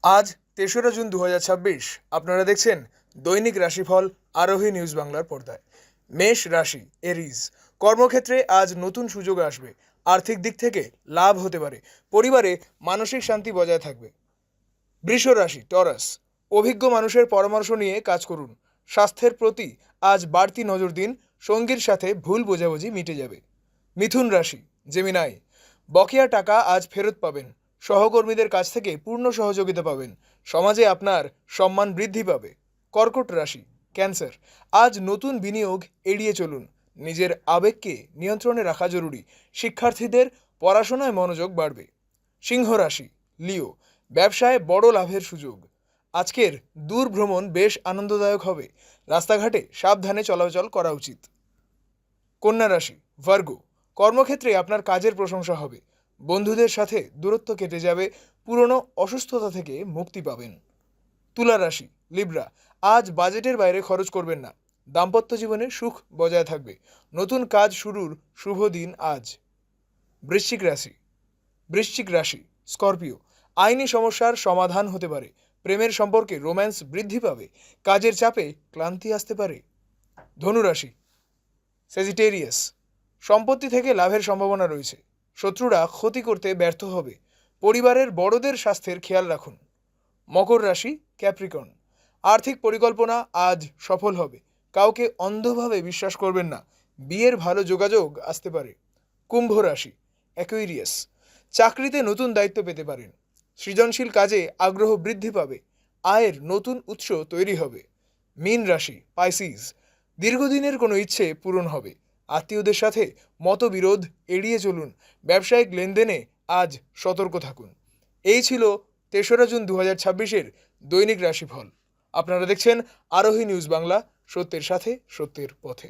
আজ ৩রা জুন ২০২৬। আপনারা দেখছেন দৈনিক রাশিফল আরোহী নিউজ বাংলার পর্দায়। মেষ রাশি, এরিজ। কর্মক্ষেত্রে আজ নতুন সুযোগ আসবে। আর্থিক দিক থেকে লাভ হতে পারে। পরিবারে মানসিক শান্তি বজায় থাকবে। বৃষ রাশি, টরাস। অভিজ্ঞ মানুষের পরামর্শ নিয়ে কাজ করুন। স্বাস্থ্যের প্রতি আজ বাড়তি নজর দিন। সঙ্গীর সাথে ভুল বোঝাবুঝি মিটে যাবে। মিথুন রাশি, জেমিনাই। বকেয়া টাকা আজ ফেরত পাবেন। সহকর্মীদের কাছ থেকে পূর্ণ সহযোগিতা পাবেন। সমাজে আপনার সম্মান বৃদ্ধি পাবে। কর্কট রাশি, ক্যান্সার। আজ নতুন বিনিয়োগ এড়িয়ে চলুন। নিজের আবেগকে নিয়ন্ত্রণে রাখা জরুরি। শিক্ষার্থীদের পড়াশোনায় মনোযোগ বাড়বে। সিংহ রাশি, লিও। ব্যবসায় বড় লাভের সুযোগ। আজকের দূর ভ্রমণ বেশ আনন্দদায়ক হবে। রাস্তাঘাটে সাবধানে চলাচল করা উচিত। কন্যা রাশি, ভার্গো। কর্মক্ষেত্রে আপনার কাজের প্রশংসা হবে। বন্ধুদের সাথে দূরত্ব কেটে যাবে। পুরনো অসুস্থতা থেকে মুক্তি পাবেন। তুলা রাশি, লিব্রা। আজ বাজেটের বাইরে খরচ করবেন না। দাম্পত্য জীবনে সুখ বজায় থাকবে। নতুন কাজ শুরুর শুভ দিন আজ। বৃশ্চিক রাশি, স্করপিও। আইনি সমস্যার সমাধান হতে পারে। প্রেমের সম্পর্কে রোম্যান্স বৃদ্ধি পাবে। কাজের চাপে ক্লান্তি আসতে পারে। ধনুরাশি, সেজিটেরিয়াস। সম্পত্তি থেকে লাভের সম্ভাবনা রয়েছে। শত্রুরা ক্ষতি করতে ব্যর্থ হবে। পরিবারের বড়দের স্বাস্থ্যের খেয়াল রাখুন। মকর রাশি, ক্যাপ্রিকর্ন। আর্থিক পরিকল্পনা আজ সফল হবে। কাউকে অন্ধভাবে বিশ্বাস করবেন না। বিয়ের ভালো যোগাযোগ আসতে পারে। কুম্ভ রাশি, অ্যাকুইরিয়াস। চাকরিতে নতুন দায়িত্ব পেতে পারেন। সৃজনশীল কাজে আগ্রহ বৃদ্ধি পাবে। আয়ের নতুন উৎস তৈরি হবে। মীন রাশি, পাইসিস। দীর্ঘদিনের কোনো ইচ্ছে পূরণ হবে। আত্মীয়দের সাথে মতবিরোধ এড়িয়ে চলুন। ব্যবসায়িক লেনদেনে আজ সতর্ক থাকুন। এই ছিল ৩রা জুন ২০২৬-এর দৈনিক রাশিফল। আপনারা দেখছেন আরোহী নিউজ বাংলা, সত্যের সাথে সত্যের পথে।